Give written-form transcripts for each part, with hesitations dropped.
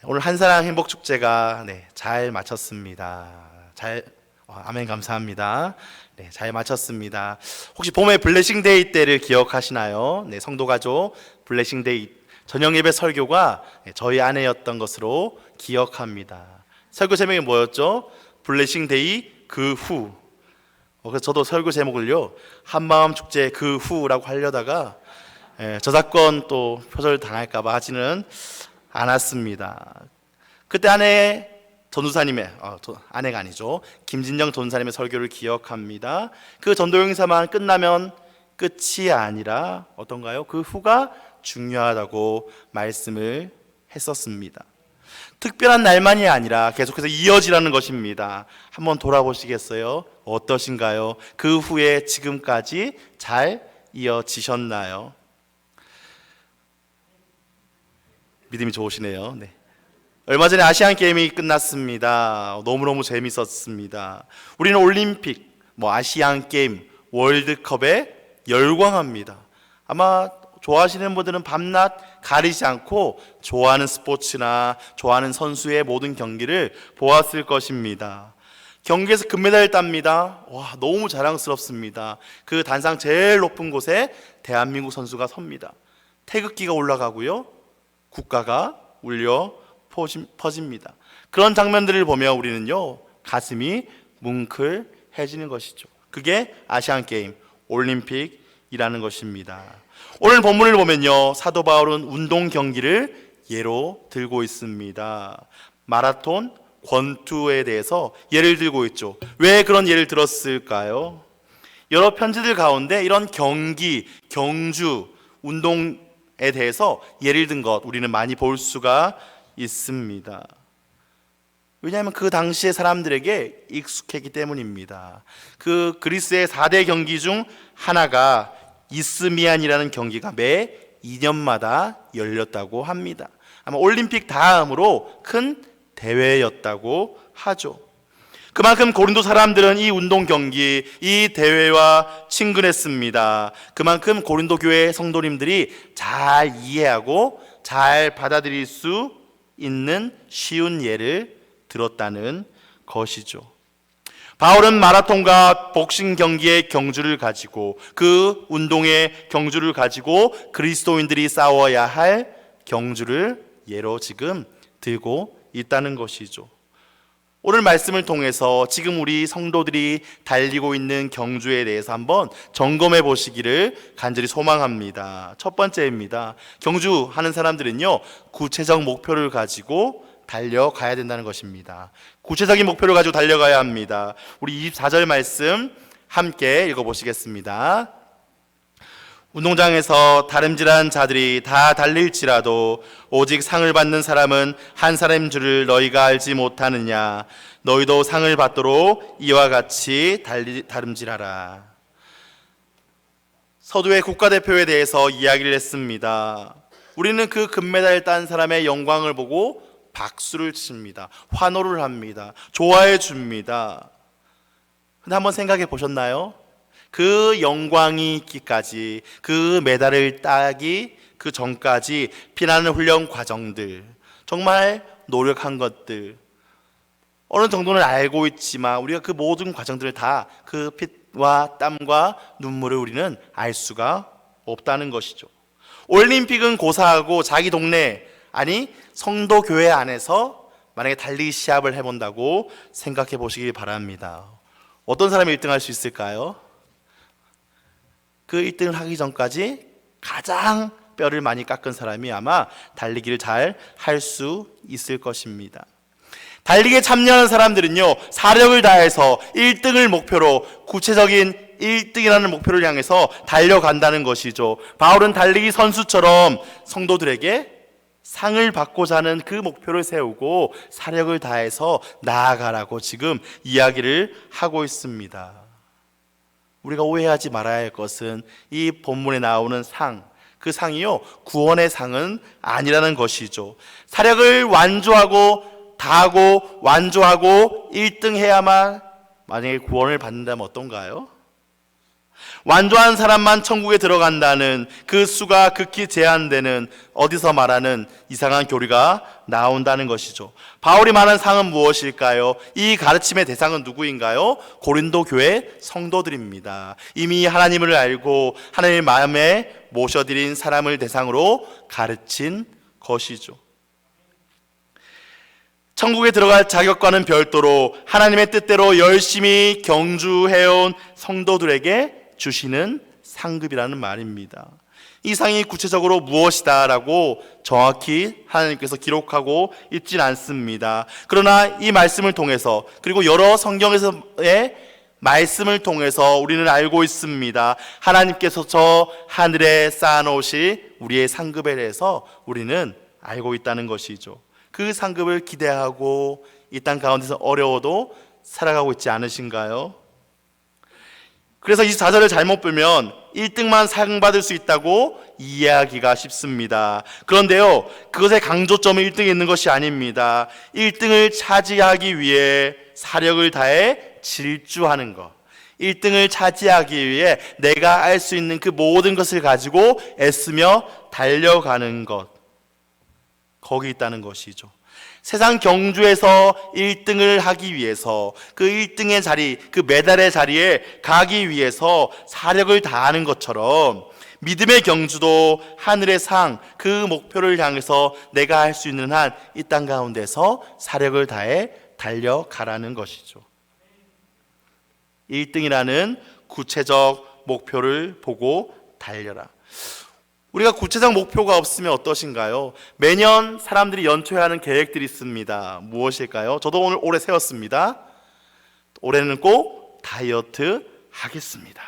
오늘 한사랑 행복축제가 잘 마쳤습니다. 아멘 감사합니다. 잘 마쳤습니다. 혹시 봄의 블레싱데이 때를 기억하시나요? 성도가족 블레싱데이 저녁 예배 설교가 저희 아내였던 것으로 기억합니다. 설교 제목이 뭐였죠? 블레싱데이 그 후. 그래서 저도 설교 제목을요, 한마음 축제 그 후라고 하려다가 저작권 또 표절 당할까봐 하지는 않았습니다. 그때 아내 전도사님의 아내가 아니죠, 김진정 전도사님의 설교를 기억합니다. 그 전도 행사만 끝나면 끝이 아니라 어떤가요? 그 후가 중요하다고 말씀을 했었습니다. 특별한 날만이 아니라 계속해서 이어지라는 것입니다. 한번 돌아보시겠어요? 어떠신가요? 그 후에 지금까지 잘 이어지셨나요? 믿음이 좋으시네요. 얼마 전에 아시안 게임이 끝났습니다. 너무너무 재밌었습니다. 우리는 올림픽, 아시안 게임, 월드컵에 열광합니다. 아마 좋아하시는 분들은 밤낮 가리지 않고 좋아하는 스포츠나 좋아하는 선수의 모든 경기를 보았을 것입니다. 경기에서 금메달을 땁니다. 와, 너무 자랑스럽습니다. 그 단상 제일 높은 곳에 대한민국 선수가 섭니다. 태극기가 올라가고요, 국가가 울려 퍼집니다. 그런 장면들을 보며 우리는요, 가슴이 뭉클해지는 것이죠. 그게 아시안 게임, 올림픽이라는 것입니다. 오늘 본문을 보면요, 사도 바울은 운동 경기를 예로 들고 있습니다. 마라톤, 권투에 대해서 예를 들고 있죠. 왜 그런 예를 들었을까요? 여러 편지들 가운데 이런 경기, 경주, 운동에 대해서 예를 든 것 우리는 많이 볼 수가 있습니다. 왜냐하면 그 당시의 사람들에게 익숙했기 때문입니다. 그 그리스의 4대 경기 중 하나가 이스미안이라는 경기가 매 2년마다 열렸다고 합니다. 아마 올림픽 다음으로 큰 대회였다고 하죠. 그만큼 고린도 사람들은 이 운동 경기, 이 대회와 친근했습니다. 그만큼 고린도 교회 성도님들이 잘 이해하고 잘 받아들일 수 있는 쉬운 예를 들었다는 것이죠. 바울은 마라톤과 복싱 경기의 경주를 가지고, 그 운동의 경주를 가지고 그리스도인들이 싸워야 할 경주를 예로 지금 들고 있다는 것이죠. 오늘 말씀을 통해서 지금 우리 성도들이 달리고 있는 경주에 대해서 한번 점검해 보시기를 간절히 소망합니다. 첫 번째입니다. 경주하는 사람들은요, 구체적 목표를 가지고 달려가야 된다는 것입니다. 구체적인 목표를 가지고 달려가야 합니다. 우리 24절 말씀 함께 읽어보시겠습니다. 운동장에서 다름질한 자들이 다 달릴지라도 오직 상을 받는 사람은 한 사람인 줄을 너희가 알지 못하느냐. 너희도 상을 받도록 이와 같이 다름질하라. 서두에 국가대표에 대해서 이야기를 했습니다. 우리는 그 금메달 딴 사람의 영광을 보고 박수를 칩니다. 환호를 합니다. 좋아해 줍니다. 근데 한번 생각해 보셨나요? 그 영광이 있기까지, 그 메달을 따기 그 전까지 피나는 훈련 과정들, 정말 노력한 것들, 어느 정도는 알고 있지만 우리가 그 모든 과정들을 다 그 피와 땀과 눈물을 우리는 알 수가 없다는 것이죠. 올림픽은 고사하고 자기 동네, 아니 성도 교회 안에서 만약에 달리기 시합을 해본다고 생각해 보시기 바랍니다. 어떤 사람이 1등 할 수 있을까요? 그 1등을 하기 전까지 가장 뼈를 많이 깎은 사람이 아마 달리기를 잘 할 수 있을 것입니다. 달리기에 참여하는 사람들은요, 사력을 다해서 1등을 목표로, 구체적인 1등이라는 목표를 향해서 달려간다는 것이죠. 바울은 달리기 선수처럼 성도들에게 상을 받고자 하는 그 목표를 세우고 사력을 다해서 나아가라고 지금 이야기를 하고 있습니다. 우리가 오해하지 말아야 할 것은 이 본문에 나오는 상, 그 상이요, 구원의 상은 아니라는 것이죠. 사력을 완주하고 다하고 완주하고 1등 해야만 만약에 구원을 받는다면 어떤가요? 완전한 사람만 천국에 들어간다는 그 수가 극히 제한되는, 어디서 말하는 이상한 교리가 나온다는 것이죠. 바울이 말한 상은 무엇일까요? 이 가르침의 대상은 누구인가요? 고린도 교회 성도들입니다. 이미 하나님을 알고 하나님의 마음에 모셔드린 사람을 대상으로 가르친 것이죠. 천국에 들어갈 자격과는 별도로 하나님의 뜻대로 열심히 경주해온 성도들에게 주시는 상급이라는 말입니다. 이 상이 구체적으로 무엇이다 라고 정확히 하나님께서 기록하고 있진 않습니다. 그러나 이 말씀을 통해서, 그리고 여러 성경에서의 말씀을 통해서 우리는 알고 있습니다. 하나님께서 저 하늘에 쌓아놓으신 우리의 상급에 대해서 우리는 알고 있다는 것이죠. 그 상급을 기대하고 이 땅 가운데서 어려워도 살아가고 있지 않으신가요? 그래서 24절을 잘못 보면 1등만 상 받을 수 있다고 이해하기가 쉽습니다. 그런데요, 그것의 강조점은 1등에 있는 것이 아닙니다. 1등을 차지하기 위해 사력을 다해 질주하는 것, 1등을 차지하기 위해 내가 알 수 있는 그 모든 것을 가지고 애쓰며 달려가는 것, 거기 있다는 것이죠. 세상 경주에서 1등을 하기 위해서, 그 1등의 자리, 그 메달의 자리에 가기 위해서 사력을 다하는 것처럼 믿음의 경주도 하늘의 상, 그 목표를 향해서 내가 할 수 있는 한 이 땅 가운데서 사력을 다해 달려가라는 것이죠. 1등이라는 구체적 목표를 보고 달려라. 우리가 구체적 목표가 없으면 어떠신가요? 매년 사람들이 연초에 하는 계획들이 있습니다. 무엇일까요? 저도 오늘 올해 세웠습니다. 올해는 꼭 다이어트 하겠습니다.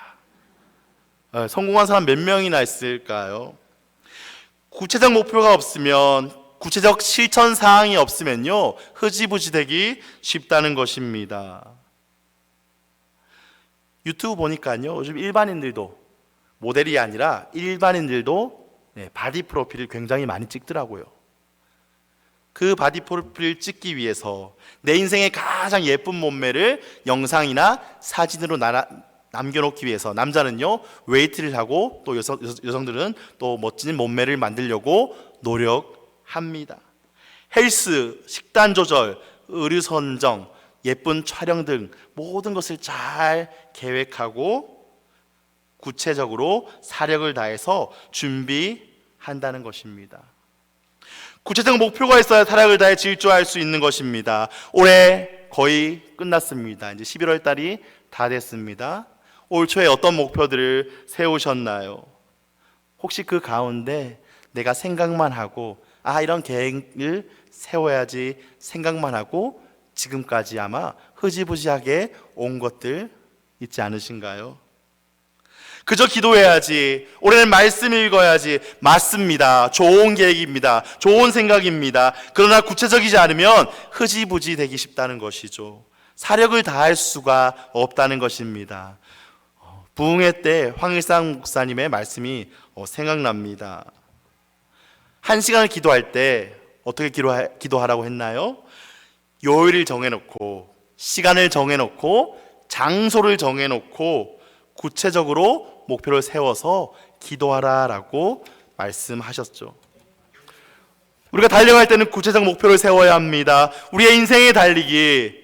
성공한 사람 몇 명이나 있을까요? 구체적 목표가 없으면, 구체적 실천 사항이 없으면요, 흐지부지 되기 쉽다는 것입니다. 유튜브 보니까요, 요즘 일반인들도, 모델이 아니라 일반인들도 바디 프로필을 굉장히 많이 찍더라고요. 그 바디 프로필을 찍기 위해서 내 인생의 가장 예쁜 몸매를 영상이나 사진으로 남겨놓기 위해서, 남자는요 웨이트를 하고, 또 여성들은 또 멋진 몸매를 만들려고 노력합니다. 헬스, 식단 조절, 의류 선정, 예쁜 촬영 등 모든 것을 잘 계획하고 구체적으로 사력을 다해서 준비한다는 것입니다. 구체적 목표가 있어야 사력을 다해 질주할 수 있는 것입니다. 올해 거의 끝났습니다. 이제 11월 달이 다 됐습니다. 올 초에 어떤 목표들을 세우셨나요? 혹시 그 가운데 내가 생각만 하고, 이런 계획을 세워야지 생각만 하고 지금까지 아마 흐지부지하게 온 것들 있지 않으신가요? 그저 기도해야지, 올해는 말씀 읽어야지. 맞습니다. 좋은 계획입니다. 좋은 생각입니다. 그러나 구체적이지 않으면 흐지부지 되기 쉽다는 것이죠. 사력을 다할 수가 없다는 것입니다. 부흥회 때 황일상 목사님의 말씀이 생각납니다. 1시간을 기도할 때 어떻게 기도하라고 했나요? 요일을 정해놓고, 시간을 정해놓고, 장소를 정해놓고 구체적으로 목표를 세워서 기도하라라고 말씀하셨죠. 우리가 달려갈 때는 구체적 목표를 세워야 합니다. 우리의 인생의 달리기,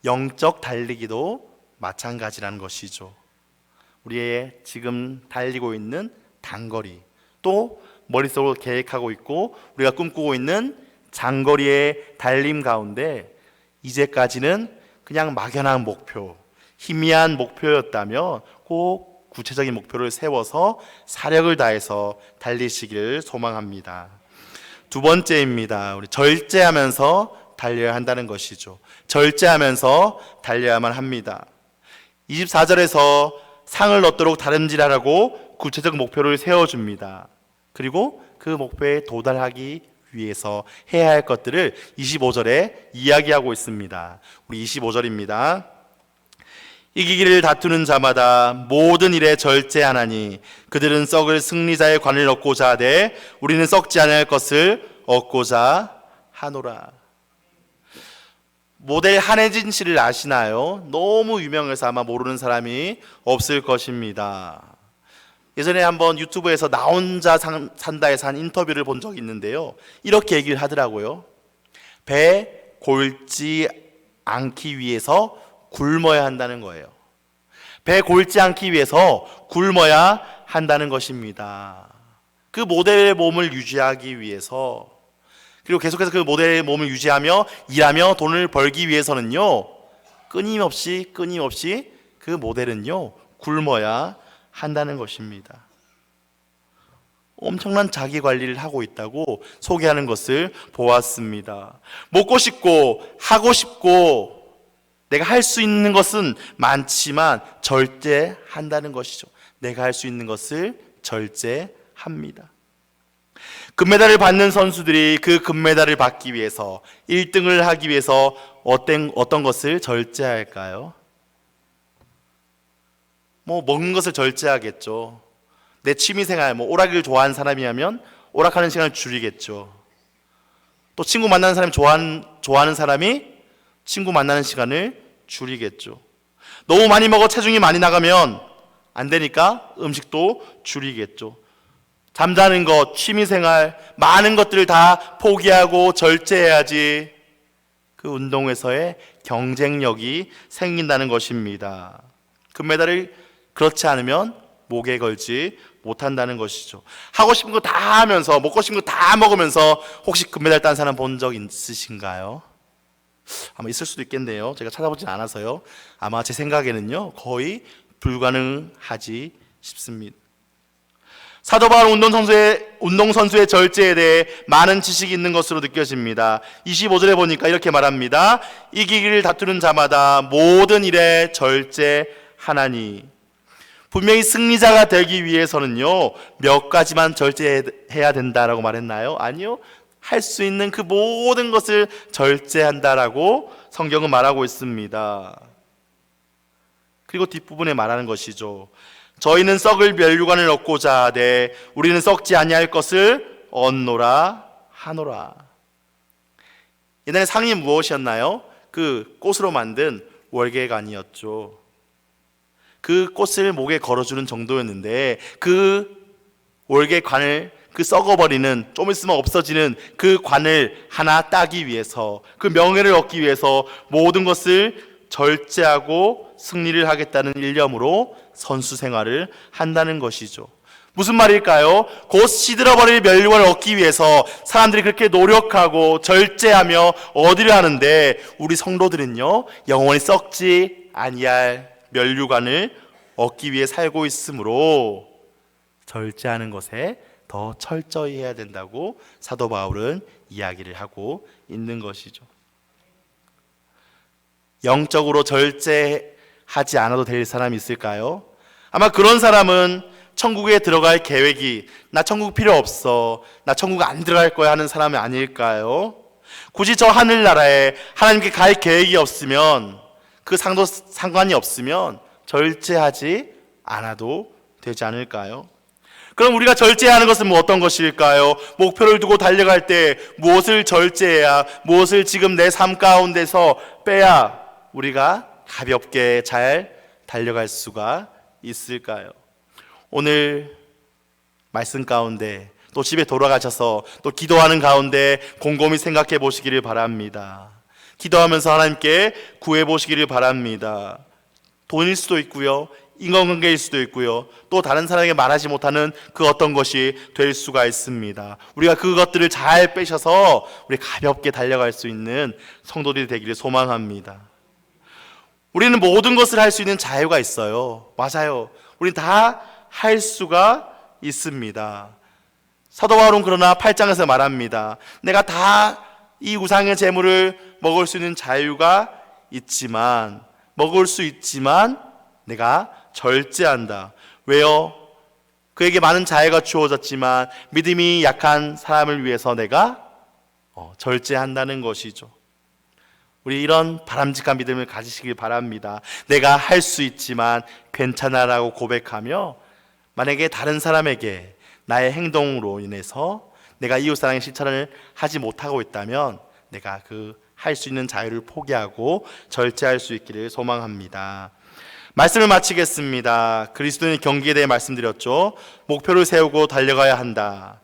영적 달리기도 마찬가지라는 것이죠. 우리의 지금 달리고 있는 단거리, 또 머릿속으로 계획하고 있고 우리가 꿈꾸고 있는 장거리의 달림 가운데 이제까지는 그냥 막연한 목표, 희미한 목표였다면 꼭 구체적인 목표를 세워서 사력을 다해서 달리시기를 소망합니다. 두 번째입니다. 우리 절제하면서 달려야 한다는 것이죠. 절제하면서 달려야만 합니다. 24절에서 상을 얻도록 다름질하라고 구체적 목표를 세워줍니다. 그리고 그 목표에 도달하기 위해서 해야 할 것들을 25절에 이야기하고 있습니다. 우리 25절입니다. 이기기를 다투는 자마다 모든 일에 절제하나니 그들은 썩을 승리자의 관을 얻고자 하되 우리는 썩지 않을 것을 얻고자 하노라. 모델 한혜진 씨를 아시나요? 너무 유명해서 아마 모르는 사람이 없을 것입니다. 예전에 한번 유튜브에서 나 혼자 산다에서 한 인터뷰를 본 적이 있는데요. 이렇게 얘기를 하더라고요. 배 골지 않기 위해서 굶어야 한다는 거예요. 배 골지 않기 위해서 굶어야 한다는 것입니다. 그 모델의 몸을 유지하기 위해서, 그리고 계속해서 그 모델의 몸을 유지하며 일하며 돈을 벌기 위해서는요, 끊임없이 그 모델은요 굶어야 한다는 것입니다. 엄청난 자기 관리를 하고 있다고 소개하는 것을 보았습니다. 먹고 싶고 하고 싶고 내가 할 수 있는 것은 많지만 절제한다는 것이죠. 내가 할 수 있는 것을 절제합니다. 금메달을 받는 선수들이 그 금메달을 받기 위해서 1등을 하기 위해서 어떤 것을 절제할까요? 먹는 것을 절제하겠죠. 내 취미생활, 오락을 좋아하는 사람이라면 오락하는 시간을 줄이겠죠. 또 친구 만나는 사람이 좋아하는 사람이 친구 만나는 시간을 줄이겠죠. 너무 많이 먹어 체중이 많이 나가면 안 되니까 음식도 줄이겠죠. 잠자는 것, 취미생활, 많은 것들을 다 포기하고 절제해야지 그 운동에서의 경쟁력이 생긴다는 것입니다. 금메달을 그렇지 않으면 목에 걸지 못한다는 것이죠. 하고 싶은 거 다 하면서 먹고 싶은 거 다 먹으면서 혹시 금메달 딴 사람 본 적 있으신가요? 아마 있을 수도 있겠네요. 제가 찾아보진 않아서요. 아마 제 생각에는요 거의 불가능하지 싶습니다. 사도 바울 운동선수의 절제에 대해 많은 지식이 있는 것으로 느껴집니다. 25절에 보니까 이렇게 말합니다. 이기기를 다투는 자마다 모든 일에 절제하나니. 분명히 승리자가 되기 위해서는요 몇 가지만 절제해야 된다라고 말했나요? 아니요. 할 수 있는 그 모든 것을 절제한다라고 성경은 말하고 있습니다. 그리고 뒷부분에 말하는 것이죠. 저희는 썩을 멸류관을 얻고자 하되 우리는 썩지 아니할 것을 얻노라 하노라. 옛날에 상이 무엇이었나요? 그 꽃으로 만든 월계관이었죠. 그 꽃을 목에 걸어주는 정도였는데 그 월계관을 그 썩어버리는, 좀 있으면 없어지는 그 관을 하나 따기 위해서, 그 명예를 얻기 위해서 모든 것을 절제하고 승리를 하겠다는 일념으로 선수 생활을 한다는 것이죠. 무슨 말일까요? 곧 시들어버릴 멸류관을 얻기 위해서 사람들이 그렇게 노력하고 절제하며 얻으려 하는데 우리 성도들은요 영원히 썩지 아니할 멸류관을 얻기 위해 살고 있으므로 절제하는 것에 더 철저히 해야 된다고 사도 바울은 이야기를 하고 있는 것이죠. 영적으로 절제하지 않아도 될 사람이 있을까요? 아마 그런 사람은 천국에 들어갈 계획이, 나 천국 필요 없어, 나 천국 안 들어갈 거야 하는 사람이 아닐까요? 굳이 저 하늘나라에 하나님께 갈 계획이 없으면, 그 상관이 없으면 절제하지 않아도 되지 않을까요? 그럼 우리가 절제하는 것은 어떤 것일까요? 목표를 두고 달려갈 때 무엇을 절제해야, 무엇을 지금 내 삶 가운데서 빼야 우리가 가볍게 잘 달려갈 수가 있을까요? 오늘 말씀 가운데 또 집에 돌아가셔서 또 기도하는 가운데 곰곰이 생각해 보시기를 바랍니다. 기도하면서 하나님께 구해 보시기를 바랍니다. 돈일 수도 있고요, 인간관계일 수도 있고요, 또 다른 사람에게 말하지 못하는 그 어떤 것이 될 수가 있습니다. 우리가 그것들을 잘 빼셔서 우리 가볍게 달려갈 수 있는 성도들이 되기를 소망합니다. 우리는 모든 것을 할 수 있는 자유가 있어요. 맞아요. 우리는 다 할 수가 있습니다. 사도 바울은 그러나 8장에서 말합니다. 내가 다 이 우상의 재물을 먹을 수 있는 자유가 있지만, 먹을 수 있지만 내가 절제한다. 왜요? 그에게 많은 자유가 주어졌지만 믿음이 약한 사람을 위해서 내가 절제한다는 것이죠. 우리 이런 바람직한 믿음을 가지시길 바랍니다. 내가 할 수 있지만 괜찮아라고 고백하며, 만약에 다른 사람에게 나의 행동으로 인해서 내가 이웃사랑의 실천을 하지 못하고 있다면 내가 그 할 수 있는 자유를 포기하고 절제할 수 있기를 소망합니다. 말씀을 마치겠습니다. 그리스도인의 경기에 대해 말씀드렸죠. 목표를 세우고 달려가야 한다.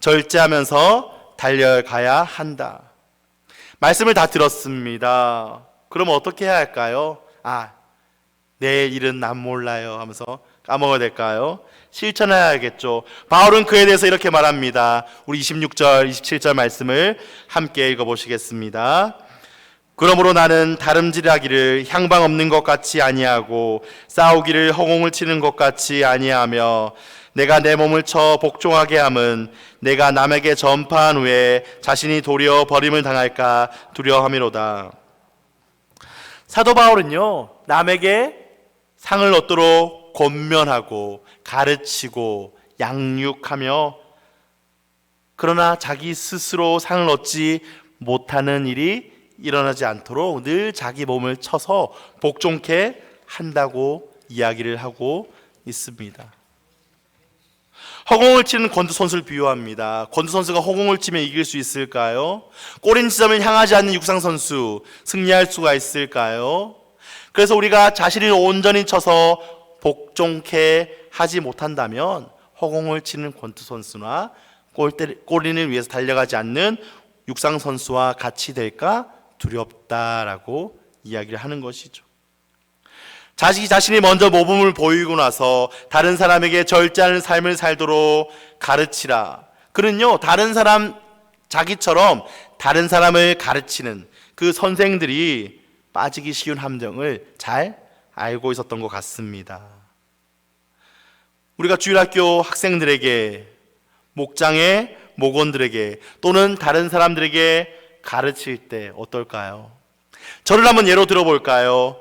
절제하면서 달려가야 한다. 말씀을 다 들었습니다. 그럼 어떻게 해야 할까요? 내일 일은 난 몰라요 하면서 까먹어야 될까요? 실천해야겠죠. 바울은 그에 대해서 이렇게 말합니다. 우리 26절, 27절 말씀을 함께 읽어보시겠습니다. 그러므로 나는 다름질하기를 향방 없는 것 같이 아니하고 싸우기를 허공을 치는 것 같이 아니하며 내가 내 몸을 쳐 복종하게 함은 내가 남에게 전파한 후에 자신이 도리어 버림을 당할까 두려워함이로다. 사도 바울은요, 남에게 상을 얻도록 권면하고 가르치고 양육하며, 그러나 자기 스스로 상을 얻지 못하는 일이 일어나지 않도록 늘 자기 몸을 쳐서 복종케 한다고 이야기를 하고 있습니다. 허공을 치는 권투 선수를 비유합니다. 권투 선수가 허공을 치면 이길 수 있을까요? 꼬린 지점을 향하지 않는 육상 선수 승리할 수가 있을까요? 그래서 우리가 자신을 온전히 쳐서 복종케 하지 못한다면 허공을 치는 권투 선수나 꼬린을 위해서 달려가지 않는 육상 선수와 같이 될까 두렵다라고 이야기를 하는 것이죠. 자신이 먼저 모범을 보이고 나서 다른 사람에게 절제하는 삶을 살도록 가르치라. 그는요, 다른 사람, 자기처럼 다른 사람을 가르치는 그 선생들이 빠지기 쉬운 함정을 잘 알고 있었던 것 같습니다. 우리가 주일학교 학생들에게, 목장의 목원들에게 또는 다른 사람들에게 가르칠 때 어떨까요? 저를 한번 예로 들어볼까요?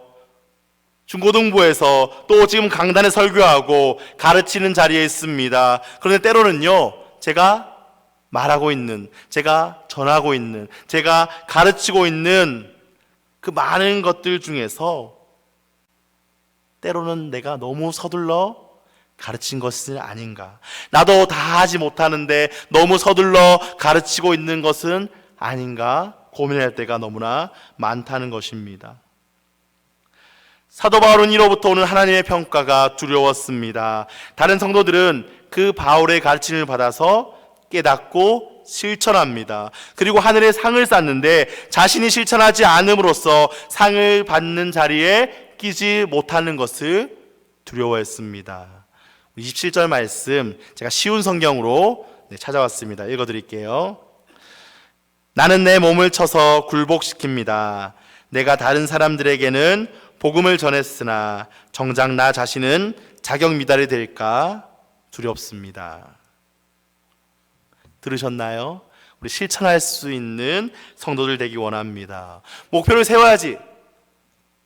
중고등부에서 또 지금 강단에 설교하고 가르치는 자리에 있습니다. 그런데 때로는요, 제가 말하고 있는, 제가 전하고 있는, 제가 가르치고 있는 그 많은 것들 중에서 때로는 내가 너무 서둘러 가르친 것은 아닌가, 나도 다 하지 못하는데 너무 서둘러 가르치고 있는 것은 아닌가 고민할 때가 너무나 많다는 것입니다. 사도 바울은 이로부터 오는 하나님의 평가가 두려웠습니다. 다른 성도들은 그 바울의 가르침을 받아서 깨닫고 실천합니다. 그리고 하늘에 상을 쌓는데 자신이 실천하지 않음으로써 상을 받는 자리에 끼지 못하는 것을 두려워했습니다. 27절 말씀 제가 쉬운 성경으로 찾아왔습니다. 읽어드릴게요. 나는 내 몸을 쳐서 굴복시킵니다. 내가 다른 사람들에게는 복음을 전했으나 정작 나 자신은 자격 미달이 될까 두렵습니다. 들으셨나요? 우리 실천할 수 있는 성도들 되기 원합니다. 목표를 세워야지.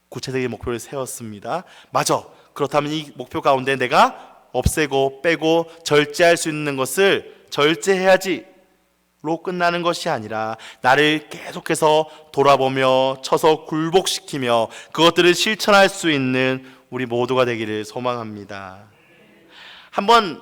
구체적인 목표를 세웠습니다. 맞아. 그렇다면 이 목표 가운데 내가 없애고 빼고 절제할 수 있는 것을 절제해야지 로 끝나는 것이 아니라 나를 계속해서 돌아보며 쳐서 굴복시키며 그것들을 실천할 수 있는 우리 모두가 되기를 소망합니다. 한번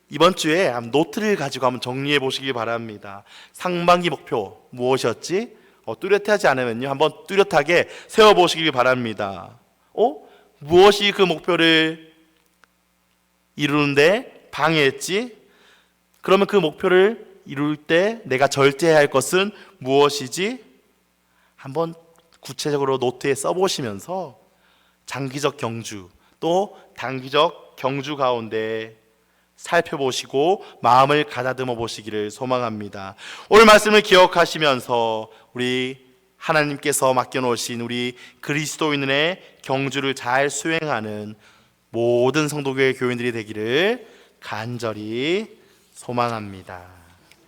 이번 주에 노트를 가지고 한번 정리해 보시기 바랍니다. 상반기 목표 무엇이었지? 뚜렷하지 않으면요, 한번 뚜렷하게 세워보시기 바랍니다. 무엇이 그 목표를 이루는데 방해했지? 그러면 그 목표를 이룰 때 내가 절제해야 할 것은 무엇이지? 한번 구체적으로 노트에 써보시면서 장기적 경주 또 단기적 경주 가운데 살펴보시고 마음을 가다듬어 보시기를 소망합니다. 오늘 말씀을 기억하시면서 우리 하나님께서 맡겨놓으신 우리 그리스도인의 경주를 잘 수행하는 모든 성도교회 교인들이 되기를 간절히 소망합니다.